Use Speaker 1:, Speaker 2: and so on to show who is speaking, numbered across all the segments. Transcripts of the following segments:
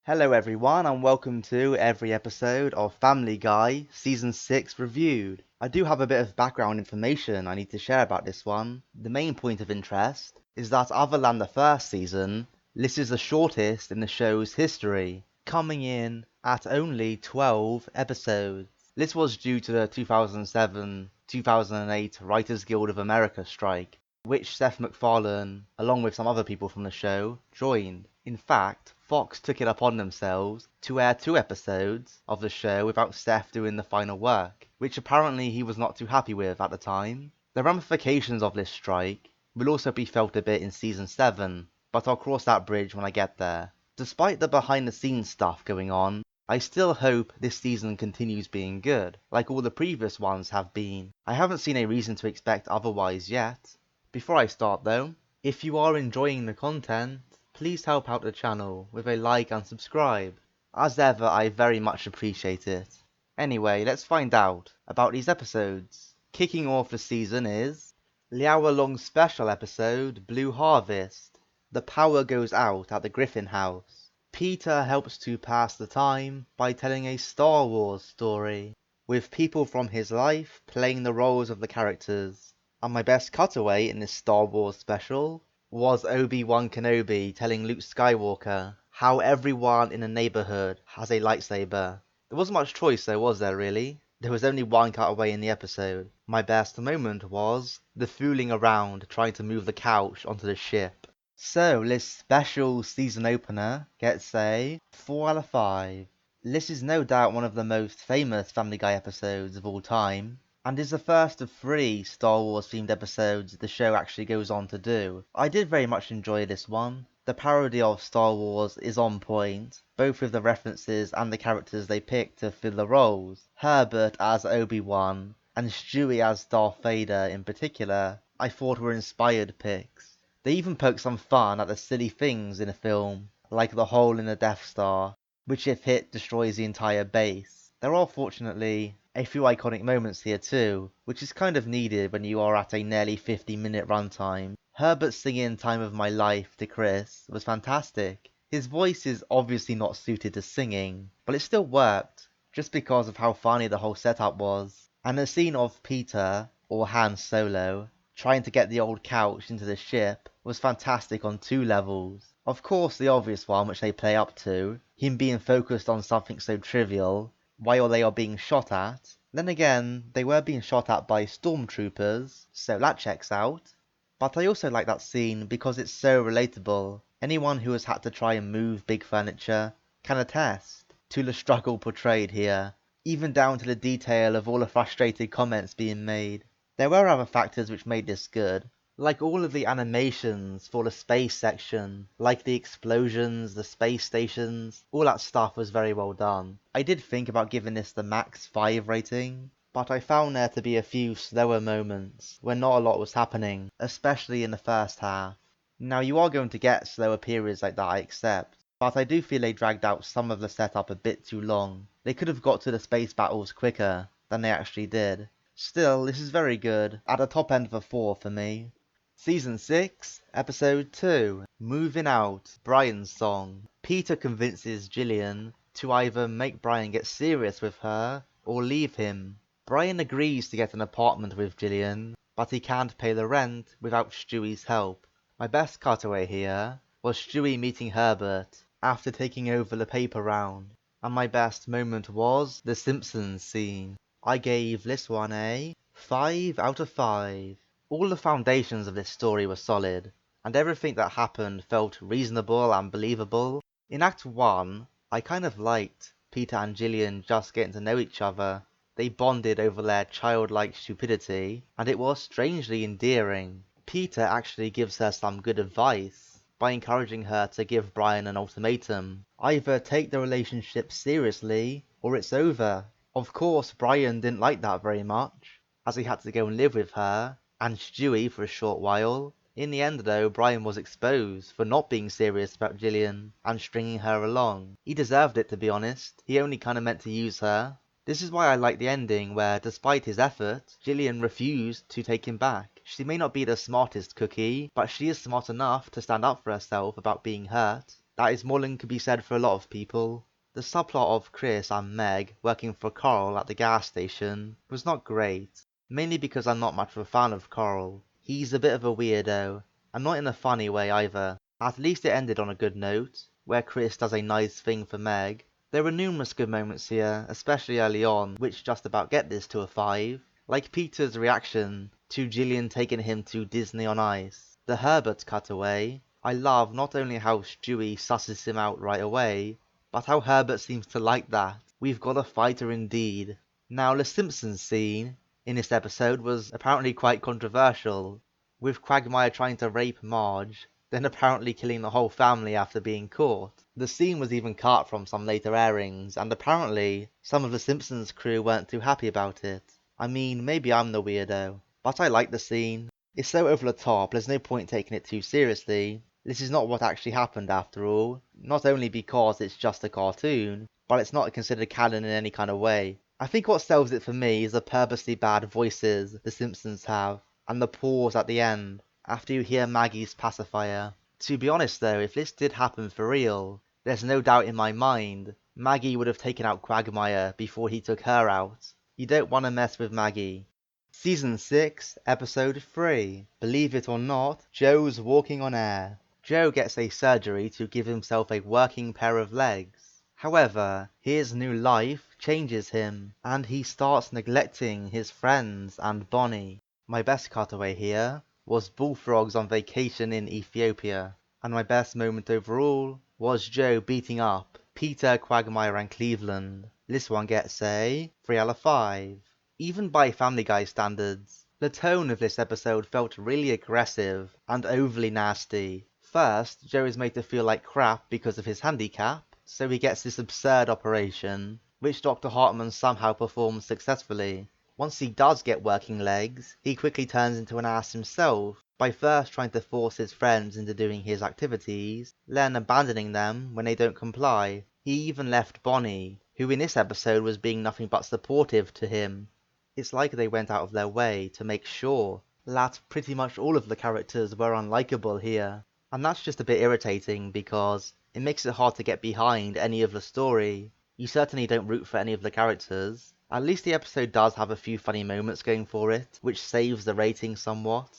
Speaker 1: Hello everyone and welcome to every episode of Family Guy Season 6 Reviewed. I do have a bit of background information I need to share about this one. The main point of interest is that other than the first season, this is the shortest in the show's history, coming in at only 12 episodes. This was due to the 2007-2008 Writers Guild of America strike, which Seth MacFarlane, along with some other people from the show, joined. In fact, Fox took it upon themselves to air 2 episodes of the show without Seth doing the final work, which apparently he was not too happy with at the time. The ramifications of this strike will also be felt a bit in Season 7, but I'll cross that bridge when I get there. Despite the behind the scenes stuff going on, I still hope this season continues being good, like all the previous ones have been. I haven't seen a reason to expect otherwise yet. Before I start though, if you are enjoying the content, please help out the channel with a like and subscribe. As ever, I very much appreciate it. Anyway, let's find out about these episodes. Kicking off the season is the hour-long special episode, Blue Harvest. The power goes out at the Griffin house. Peter helps to pass the time by telling a Star Wars story, with people from his life playing the roles of the characters. And my best cutaway in this Star Wars special was Obi-Wan Kenobi telling Luke Skywalker how everyone in the neighborhood has a lightsaber. There wasn't much choice though, was there really? There was only one cutaway in the episode. My best moment was the fooling around trying to move the couch onto the ship. So this special season opener gets a 4 out of 5. This is no doubt one of the most famous Family Guy episodes of all time, and is the first of 3 Star Wars themed episodes the show actually goes on to do. I did very much enjoy this one. The parody of Star Wars is on point, both with the references and the characters they picked to fill the roles. Herbert as Obi-Wan, and Stewie as Darth Vader in particular, I thought were inspired picks. They even poked some fun at the silly things in the film, like the hole in the Death Star, which if hit destroys the entire base. There are fortunately a few iconic moments here too, which is kind of needed when you are at a nearly 50-minute runtime. Herbert singing Time of My Life to Chris was fantastic. His voice is obviously not suited to singing, but it still worked, just because of how funny the whole setup was. And the scene of Peter, or Han Solo, trying to get the old couch into the ship was fantastic on 2 levels. Of course the obvious one which they play up to, him being focused on something so trivial, while they are being shot at. Then again, they were being shot at by stormtroopers, so that checks out. But I also like that scene because it's so relatable. Anyone who has had to try and move big furniture can attest to the struggle portrayed here, even down to the detail of all the frustrated comments being made. There were other factors which made this good, like all of the animations for the space section, like the explosions, the space stations, all that stuff was very well done. I did think about giving this the max 5 rating, but I found there to be a few slower moments when not a lot was happening, especially in the first half. Now you are going to get slower periods like that, I accept, but I do feel they dragged out some of the setup a bit too long. They could have got to the space battles quicker than they actually did. Still, this is very good, at the top end of a 4 for me. Season 6, Episode 2, Movin' Out, Brian's song. Peter convinces Gillian to either make Brian get serious with her, or leave him. Brian agrees to get an apartment with Gillian, but he can't pay the rent without Stewie's help. My best cutaway here was Stewie meeting Herbert after taking over the paper round, and my best moment was the Simpsons scene. I gave this one a 5 out of 5. All the foundations of this story were solid, and everything that happened felt reasonable and believable. In Act 1, I kind of liked Peter and Gillian just getting to know each other. They bonded over their childlike stupidity, and it was strangely endearing. Peter actually gives her some good advice by encouraging her to give Brian an ultimatum. Either take the relationship seriously, or it's over. Of course, Brian didn't like that very much, as he had to go and live with her and Stewie for a short while. In the end though, Brian was exposed for not being serious about Gillian and stringing her along. He deserved it, to be honest. He only kinda meant to use her. This is why I like the ending where, despite his effort, Gillian refused to take him back. She may not be the smartest cookie, but she is smart enough to stand up for herself about being hurt. That is more than could be said for a lot of people. The subplot of Chris and Meg working for Carl at the gas station was not great, mainly because I'm not much of a fan of Carl. He's a bit of a weirdo, and not in a funny way either. At least it ended on a good note, where Chris does a nice thing for Meg. There were numerous good moments here, especially early on, which just about get this to a 5. Like Peter's reaction to Gillian taking him to Disney on Ice. The Herbert cutaway. I love not only how Stewie susses him out right away, but how Herbert seems to like that. We've got a fighter indeed. Now the Simpsons scene in this episode was apparently quite controversial, with Quagmire trying to rape Marge, then apparently killing the whole family after being caught. The scene was even cut from some later airings, and apparently some of the Simpsons crew weren't too happy about it. I mean, maybe I'm the weirdo, but I like the scene. It's so over the top, there's no point taking it too seriously. This is not what actually happened after all, not only because it's just a cartoon, but it's not considered canon in any kind of way. I think what sells it for me is the purposely bad voices the Simpsons have, and the pause at the end, after you hear Maggie's pacifier. To be honest though, if this did happen for real, there's no doubt in my mind, Maggie would have taken out Quagmire before he took her out. You don't want to mess with Maggie. Season 6, Episode 3. Believe it or not, Joe's walking on air. Joe gets a surgery to give himself a working pair of legs. However, his new life changes him, and he starts neglecting his friends and Bonnie. My best cutaway here was bullfrogs on vacation in Ethiopia, and my best moment overall was Joe beating up Peter, Quagmire and Cleveland. This one gets a 3 out of 5. Even by Family Guy standards, the tone of this episode felt really aggressive and overly nasty. First, Joe is made to feel like crap because of his handicap, so he gets this absurd operation, which Dr. Hartman somehow performs successfully. Once he does get working legs, he quickly turns into an ass himself, by first trying to force his friends into doing his activities, then abandoning them when they don't comply. He even left Bonnie, who in this episode was being nothing but supportive to him. It's like they went out of their way to make sure that pretty much all of the characters were unlikable here. And that's just a bit irritating because it makes it hard to get behind any of the story. You certainly don't root for any of the characters. At least the episode does have a few funny moments going for it, which saves the rating somewhat.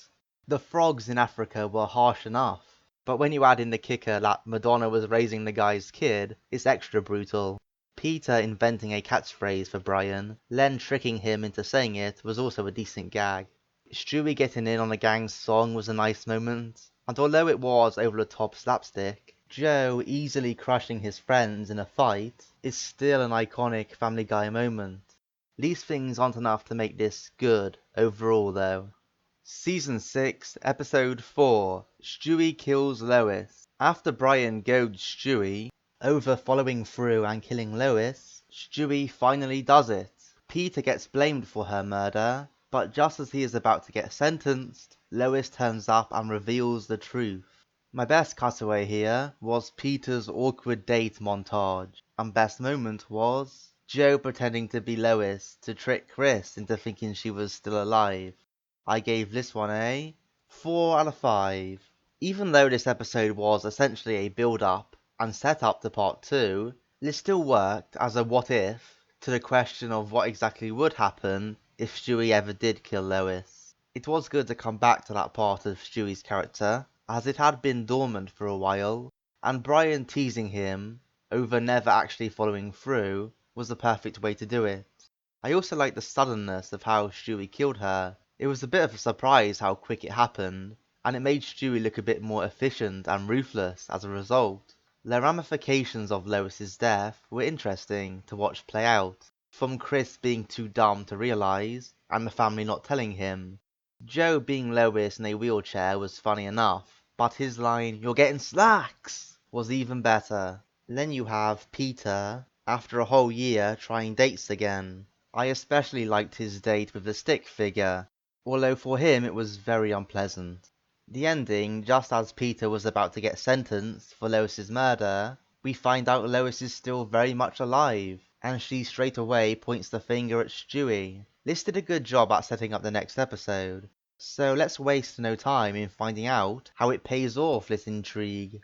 Speaker 1: The frogs in Africa were harsh enough, but when you add in the kicker that Madonna was raising the guy's kid, it's extra brutal. Peter inventing a catchphrase for Brian, then tricking him into saying it was also a decent gag. Stewie getting in on the gang's song was a nice moment, and although it was over-the-top slapstick, Joe easily crushing his friends in a fight is still an iconic Family Guy moment. These things aren't enough to make this good overall though. Season 6, Episode 4, Stewie kills Lois. After Brian goads Stewie over following through and killing Lois, Stewie finally does it. Peter gets blamed for her murder, but just as he is about to get sentenced, Lois turns up and reveals the truth. My best cutaway here was Peter's awkward date montage, and best moment was Joe pretending to be Lois to trick Chris into thinking she was still alive. I gave this one a 4 out of 5. Even though this episode was essentially a build-up and set-up to part 2, it still worked as a what-if to the question of what exactly would happen if Stewie ever did kill Lois. It was good to come back to that part of Stewie's character, as it had been dormant for a while, and Brian teasing him over never actually following through was the perfect way to do it. I also liked the suddenness of how Stewie killed her. It was a bit of a surprise how quick it happened, and it made Stewie look a bit more efficient and ruthless as a result. The ramifications of Lois's death were interesting to watch play out, from Chris being too dumb to realize, and the family not telling him. Joe being Lois in a wheelchair was funny enough, but his line, "You're getting slacks," was even better. Then you have Peter, after a whole year, trying dates again. I especially liked his date with the stick figure, although for him it was very unpleasant. The ending, just as Peter was about to get sentenced for Lois's murder, we find out Lois is still very much alive, and she straight away points the finger at Stewie. This did a good job at setting up the next episode, so let's waste no time in finding out how it pays off this intrigue.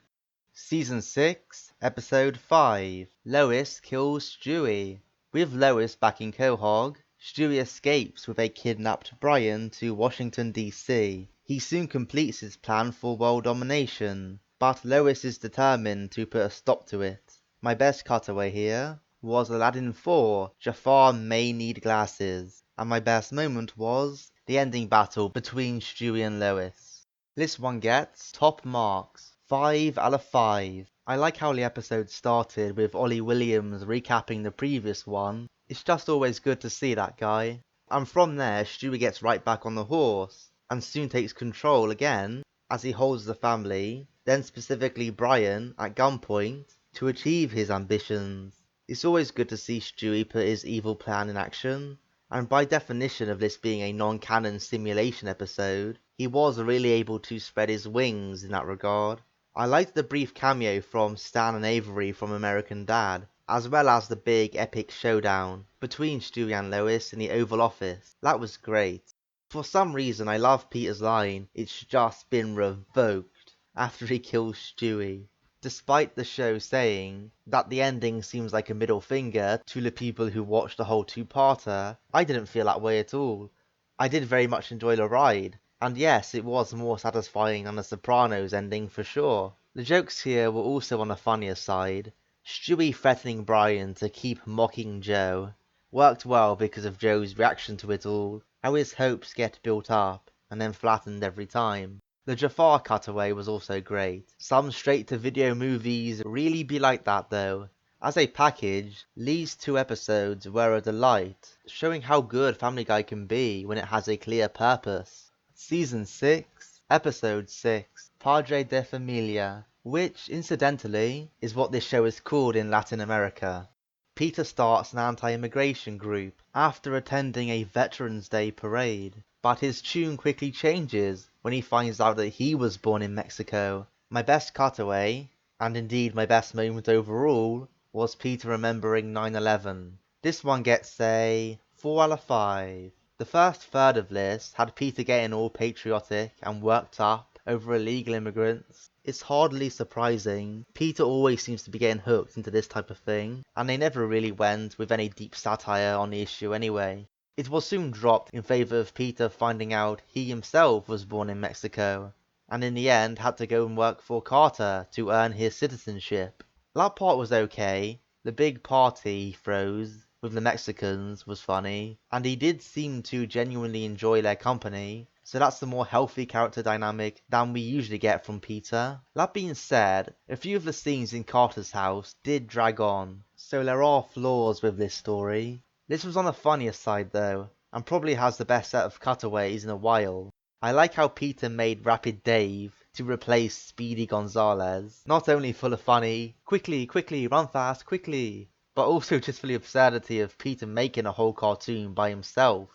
Speaker 1: Season 6, Episode 5, Lois kills Stewie. With Lois back in Quahog, Stewie escapes with a kidnapped Brian to Washington DC. He soon completes his plan for world domination, but Lois is determined to put a stop to it. My best cutaway here was Aladdin 4, Jafar may need glasses, and my best moment was the ending battle between Stewie and Lois. This one gets top marks, 5 out of 5. I like how the episode started with Ollie Williams recapping the previous one. It's just always good to see that guy. And from there, Stewie gets right back on the horse, and soon takes control again as he holds the family, then specifically Brian, at gunpoint to achieve his ambitions. It's always good to see Stewie put his evil plan in action, and by definition of this being a non-canon simulation episode, he was really able to spread his wings in that regard. I liked the brief cameo from Stan and Avery from American Dad, as well as the big epic showdown between Stewie and Lois in the Oval Office. That was great. For some reason I love Peter's line, "It's just been revoked," after he kills Stewie. Despite the show saying that the ending seems like a middle finger to the people who watched the whole two-parter, I didn't feel that way at all. I did very much enjoy the ride, and yes, it was more satisfying than the Sopranos ending for sure. The jokes here were also on the funnier side. Stewie threatening Brian to keep mocking Joe worked well because of Joe's reaction to it all, how his hopes get built up and then flattened every time. The Jafar cutaway was also great. Some straight-to-video movies really be like that though. As a package, these 2 episodes were a delight, showing how good Family Guy can be when it has a clear purpose. Season 6, Episode 6, Padre de Familia, which, incidentally, is what this show is called in Latin America. Peter starts an anti-immigration group after attending a Veterans Day parade, but his tune quickly changes when he finds out that he was born in Mexico. My best cutaway, and indeed my best moment overall, was Peter remembering 9/11. This one gets a 4 out of 5. The first third of this had Peter getting all patriotic and worked up over illegal immigrants. It's hardly surprising. Peter always seems to be getting hooked into this type of thing, and they never really went with any deep satire on the issue anyway. It was soon dropped in favour of Peter finding out he himself was born in Mexico, and in the end had to go and work for Carter to earn his citizenship. That part was okay. The big party he throws with the Mexicans was funny, and he did seem to genuinely enjoy their company, so that's the more healthy character dynamic than we usually get from Peter. That being said, a few of the scenes in Carter's house did drag on, so there are flaws with this story. This was on the funnier side though, and probably has the best set of cutaways in a while. I like how Peter made Rapid Dave to replace Speedy Gonzalez, not only for the funny, quickly, quickly, run fast, quickly, but also just for the absurdity of Peter making a whole cartoon by himself.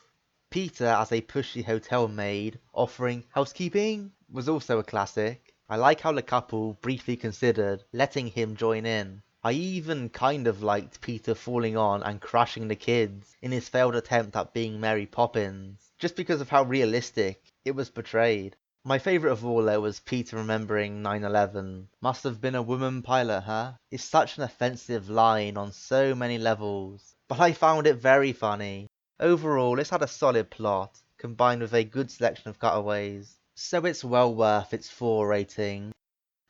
Speaker 1: Peter as a pushy hotel maid offering housekeeping was also a classic. I like how the couple briefly considered letting him join in. I even kind of liked Peter falling on and crashing the kids in his failed attempt at being Mary Poppins, just because of how realistic it was portrayed. My favourite of all though was Peter remembering 9/11. Must have been a woman pilot, huh? It's such an offensive line on so many levels, but I found it very funny. Overall, this had a solid plot, combined with a good selection of cutaways, so it's well worth its 4 rating.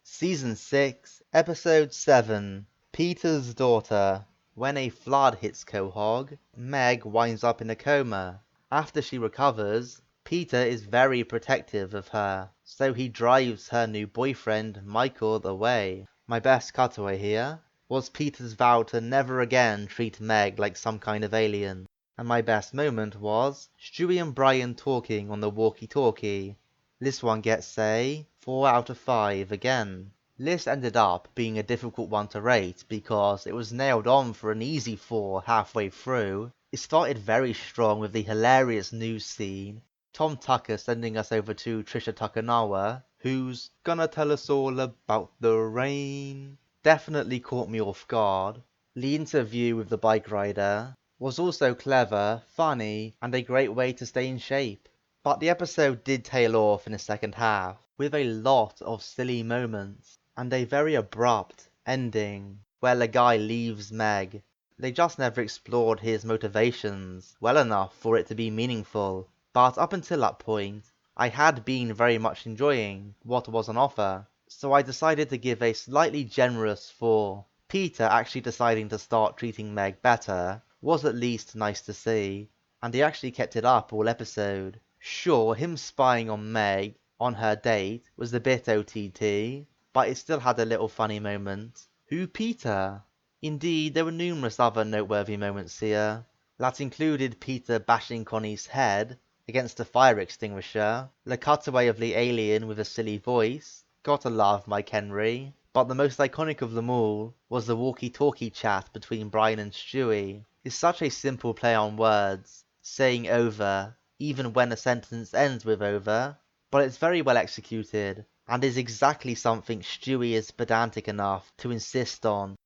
Speaker 1: Season 6, Episode 7, Peter's Daughter. When a flood hits Quahog, Meg winds up in a coma. After she recovers, Peter is very protective of her, so he drives her new boyfriend, Michael, away. My best cutaway here was Peter's vow to never again treat Meg like some kind of alien. And my best moment was Stewie and Brian talking on the walkie-talkie. This one gets a 4 out of 5 again. This ended up being a difficult one to rate because it was nailed on for an easy 4 halfway through. It started very strong with the hilarious news scene, Tom Tucker sending us over to Trisha Takanawa, who's gonna tell us all about the rain. Definitely caught me off guard. The interview with the bike rider was also clever, funny, and a great way to stay in shape. But the episode did tail off in the second half, with a lot of silly moments. and a very abrupt ending where the guy leaves Meg. They just never explored his motivations well enough for it to be meaningful, but up until that point, I had been very much enjoying what was on offer, so I decided to give a slightly generous 4. Peter actually deciding to start treating Meg better was at least nice to see, and he actually kept it up all episode. Sure, him spying on Meg on her date was a bit OTT, but it still had a little funny moment. Who Peter? Indeed, there were numerous other noteworthy moments here. That included Peter bashing Connie's head against a fire extinguisher, the cutaway of the alien with a silly voice, gotta love Mike Henry, but the most iconic of them all was the walkie-talkie chat between Brian and Stewie. It's such a simple play on words, saying over, even when a sentence ends with over, but it's very well executed, and is exactly something Stewie is pedantic enough to insist on.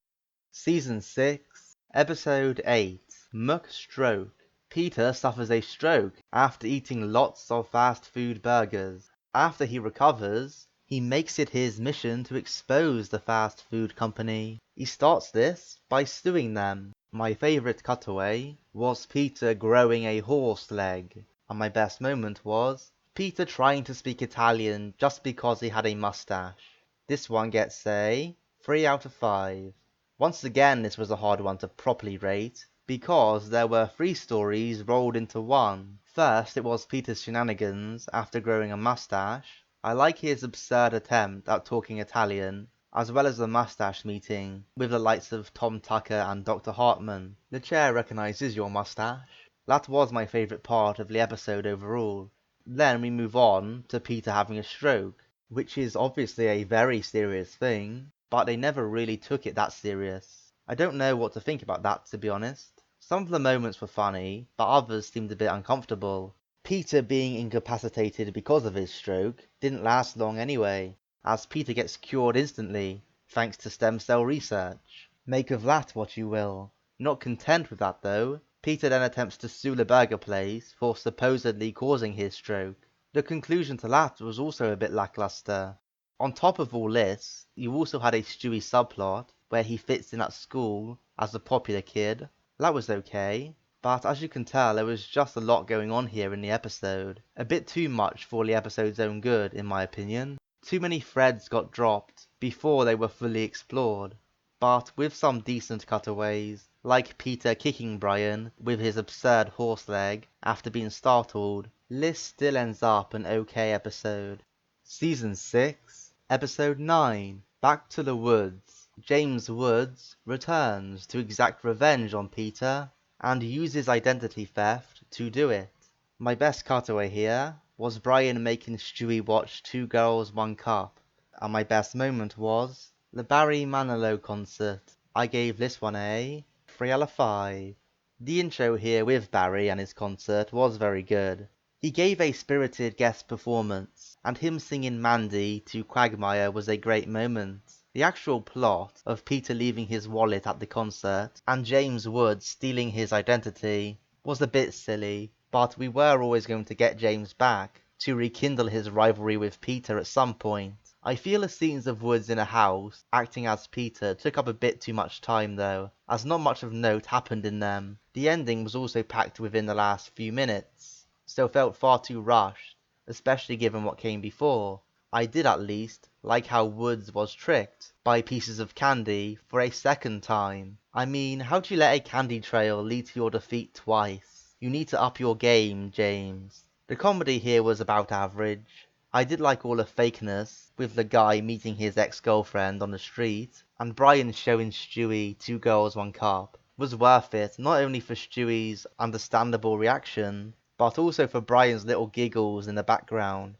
Speaker 1: Season 6, Episode 8, McStroke. Peter suffers a stroke after eating lots of fast food burgers. After he recovers, he makes it his mission to expose the fast food company. He starts this by suing them. My favorite cutaway was Peter growing a horse leg, and my best moment was Peter trying to speak Italian just because he had a mustache. This one gets a 3 out of 5. Once again, this was a hard one to properly rate, because there were 3 stories rolled into one. First, it was Peter's shenanigans after growing a mustache. I like his absurd attempt at talking Italian, as well as the mustache meeting with the likes of Tom Tucker and Dr. Hartman. The chair recognizes your mustache. That was my favourite part of the episode overall. Then we move on to Peter having a stroke, which is obviously a very serious thing, but they never really took it that serious. I don't know what to think about that, to be honest. Some of the moments were funny, but others seemed a bit uncomfortable. Peter being incapacitated because of his stroke didn't last long anyway, as Peter gets cured instantly, thanks to stem cell research. Make of that what you will. Not content with that though, Peter then attempts to sue the burger place for supposedly causing his stroke. The conclusion to that was also a bit lackluster. On top of all this, you also had a Stewie subplot where he fits in at school as a popular kid. That was okay, but as you can tell, there was just a lot going on here in the episode. A bit too much for the episode's own good, in my opinion. Too many threads got dropped before they were fully explored. But with some decent cutaways, like Peter kicking Brian with his absurd horse leg after being startled, this still ends up an okay episode. Season 6, Episode 9, Back to the Woods. James Woods returns to exact revenge on Peter and uses identity theft to do it. My best cutaway here was Brian making Stewie watch Two Girls, One Cup, and my best moment was the Barry Manilow concert. I gave this one a 3 out of 5. The intro here with Barry and his concert was very good. He gave a spirited guest performance, and him singing Mandy to Quagmire was a great moment. The actual plot of Peter leaving his wallet at the concert and James Woods stealing his identity was a bit silly, but we were always going to get James back to rekindle his rivalry with Peter at some point. I feel the scenes of Woods in a house acting as Peter took up a bit too much time though, as not much of note happened in them. The ending was also packed within the last few minutes, so felt far too rushed, especially given what came before. I did at least like how Woods was tricked by pieces of candy for a second time. I mean, how do you let a candy trail lead to your defeat twice? You need to up your game, James. The comedy here was about average. I did like all the fakeness, with the guy meeting his ex-girlfriend on the street, and Brian showing Stewie Two Girls, One Cup. Was worth it, not only for Stewie's understandable reaction, but also for Brian's little giggles in the background.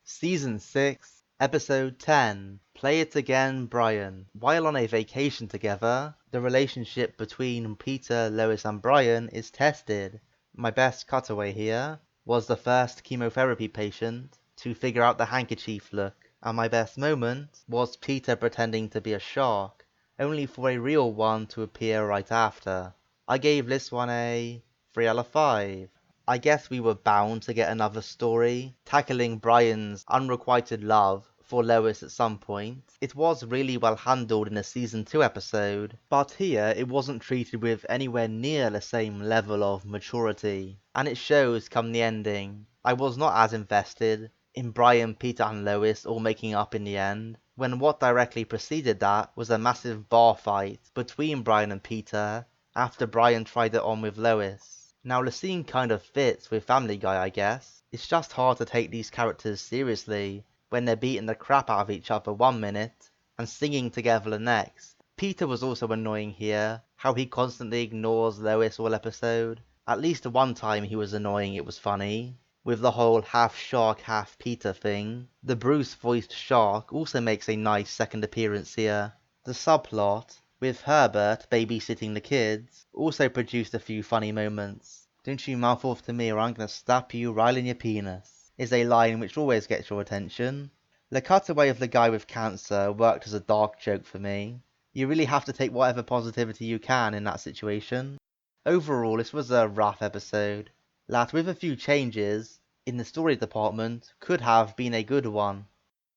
Speaker 1: Season 6, Episode 10, Play It Again, Brian. While on a vacation together, the relationship between Peter, Lois and Brian is tested. My best cutaway here was the first chemotherapy patient to figure out the handkerchief look, and my best moment was Peter pretending to be a shark, only for a real one to appear right after. I gave this one a 3 out of 5. I guess we were bound to get another story tackling Brian's unrequited love for Lois at some point. It was really well handled in a season 2 episode, but here it wasn't treated with anywhere near the same level of maturity. And it shows come the ending. I was not as invested in Brian, Peter and Lois all making up in the end, when what directly preceded that was a massive bar fight between Brian and Peter after Brian tried it on with Lois. Now the scene kind of fits with Family Guy, I guess. It's just hard to take these characters seriously when they're beating the crap out of each other 1 minute and singing together the next. Peter was also annoying here, how he constantly ignores Lois all episode. At least the one time he was annoying it was funny, with the whole half shark half Peter thing. The Bruce voiced shark also makes a nice second appearance here. The subplot with Herbert babysitting the kids also produced a few funny moments. "Don't you mouth off to me or I'm gonna stab you right in your penis," is a line which always gets your attention. The cutaway of the guy with cancer worked as a dark joke for me. You really have to take whatever positivity you can in that situation. Overall, this was a rough episode that, with a few changes in the story department, could have been a good one.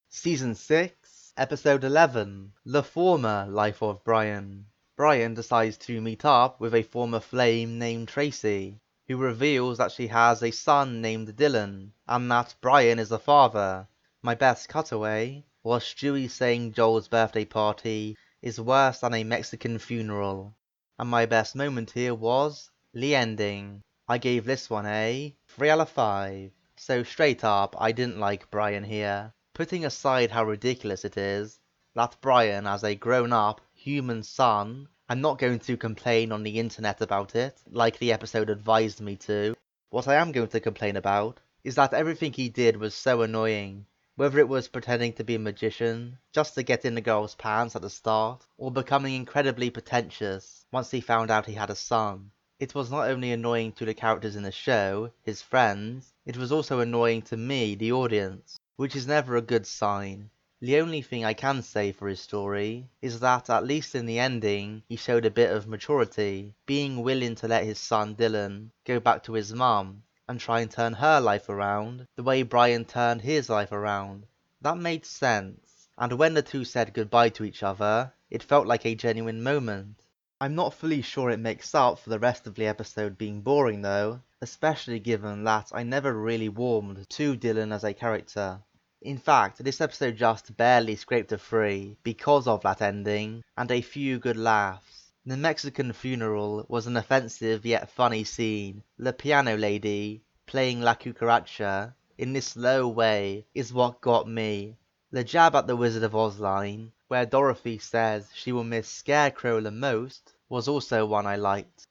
Speaker 1: Season 6, Episode 11, The Former Life of Brian. Brian decides to meet up with a former flame named Tracy, who reveals that she has a son named Dylan, and that Brian is the father. My best cutaway was Stewie saying Joel's birthday party is worse than a Mexican funeral. And my best moment here was the ending. I gave this one a 3 out of 5. So straight up, I didn't like Brian here. Putting aside how ridiculous it is, that Brian as a grown-up, human son, I'm not going to complain on the internet about it, like the episode advised me to. What I am going to complain about is that everything he did was so annoying. Whether it was pretending to be a magician, just to get in the girl's pants at the start, or becoming incredibly pretentious once he found out he had a son. It was not only annoying to the characters in the show, his friends, it was also annoying to me, the audience, which is never a good sign. The only thing I can say for his story is that, at least in the ending, he showed a bit of maturity, being willing to let his son Dylan go back to his mum and try and turn her life around the way Brian turned his life around. That made sense, and when the two said goodbye to each other, it felt like a genuine moment. I'm not fully sure it makes up for the rest of the episode being boring though, especially given that I never really warmed to Dylan as a character. In fact, this episode just barely scraped a 3 because of that ending and a few good laughs. The Mexican funeral was an offensive yet funny scene. The piano lady playing La Cucaracha in this slow way is what got me. The jab at the Wizard of Oz line, where Dorothy says she will miss Scarecrow the most, was also one I liked.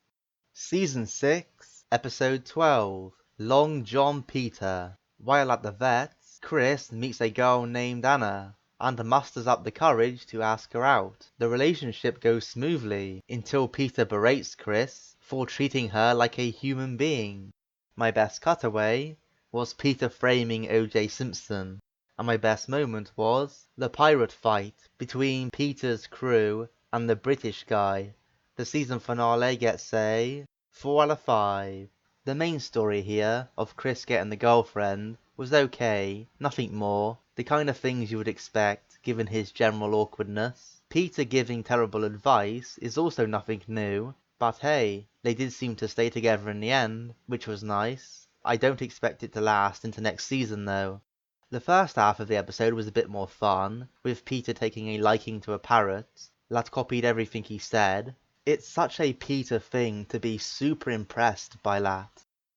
Speaker 1: Season 6, Episode 12, Long John Peter. While at the vet's, Chris meets a girl named Anna and musters up the courage to ask her out. The relationship goes smoothly until Peter berates Chris for treating her like a human being. My best cutaway was Peter framing O.J. Simpson, and my best moment was the pirate fight between Peter's crew and the British guy. The season finale gets a 4 out of 5. The main story here, of Chris getting the girlfriend, was okay, nothing more, the kind of things you would expect given his general awkwardness. Peter giving terrible advice is also nothing new, but hey, they did seem to stay together in the end, which was nice. I don't expect it to last into next season though. The first half of the episode was a bit more fun, with Peter taking a liking to a parrot that copied everything he said. It's such a Peter thing to be super impressed by that.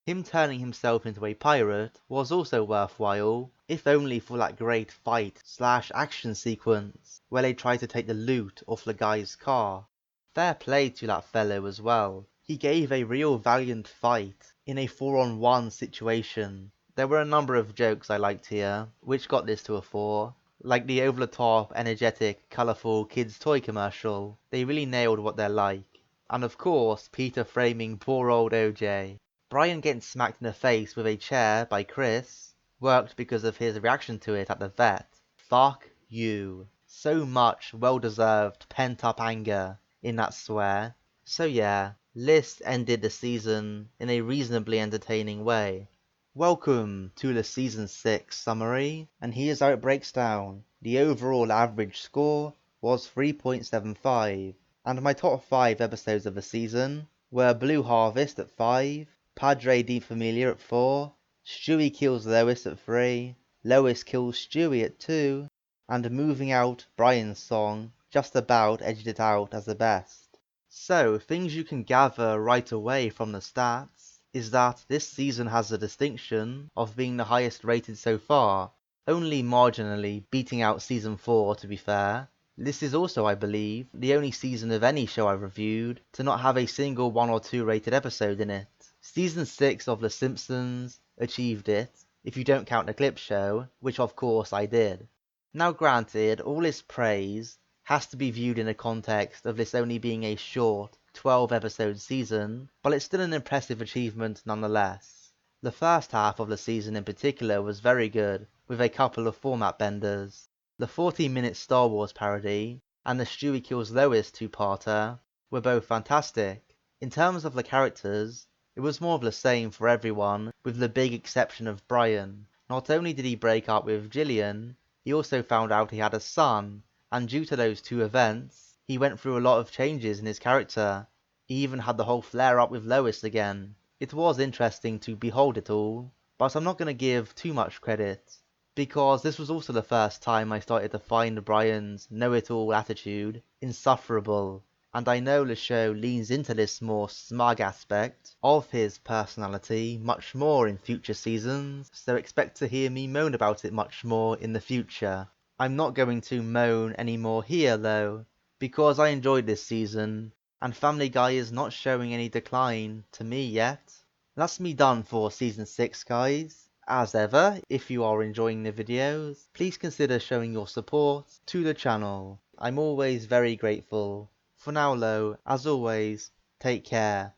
Speaker 1: Him turning himself into a pirate was also worthwhile, if only for that great fight/action sequence where they try to take the loot off the guy's car. Fair play to that fellow as well. He gave a real valiant fight in a 4-on-1 situation. There were a number of jokes I liked here, which got this to a 4. Like the over-the-top, energetic, colourful kids' toy commercial. They really nailed what they're like. And of course, Peter framing poor old OJ. Brian getting smacked in the face with a chair by Chris worked because of his reaction to it at the vet. Fuck you. So much well-deserved pent-up anger in that swear. So yeah, List ended the season in a reasonably entertaining way. Welcome to the Season 6 summary, and here's how it breaks down. The overall average score was 3.75, and my top 5 episodes of the season were Blue Harvest at 5, Padre de Familia at 4, Stewie kills Lois at 3, Lois kills Stewie at 2, and Moving Out, Brian's song, just about edged it out as the best. So, things you can gather right away from the stats is that this season has the distinction of being the highest rated so far, only marginally beating out Season 4 to be fair. This is also, I believe, the only season of any show I've reviewed to not have a single 1 or 2 rated episode in it. Season 6 of The Simpsons achieved it, if you don't count the clip show, which of course I did. Now granted, all this praise has to be viewed in the context of this only being a short 12-episode season, but it's still an impressive achievement nonetheless. The first half of the season in particular was very good, with a couple of format benders. The 40-minute Star Wars parody and the Stewie Kills Lois two-parter were both fantastic. In terms of the characters, it was more of the same for everyone, with the big exception of Brian. Not only did he break up with Gillian, he also found out he had a son, and due to those two events, he went through a lot of changes in his character. He even had the whole flare-up with Lois again. It was interesting to behold it all, but I'm not going to give too much credit, because this was also the first time I started to find Brian's know-it-all attitude insufferable, and I know the show leans into this more smug aspect of his personality much more in future seasons, so expect to hear me moan about it much more in the future. I'm not going to moan anymore here though, because I enjoyed this season, and Family Guy is not showing any decline to me yet. That's me done for Season 6 guys. As ever, if you are enjoying the videos, please consider showing your support to the channel. I'm always very grateful. For now though, as always, take care.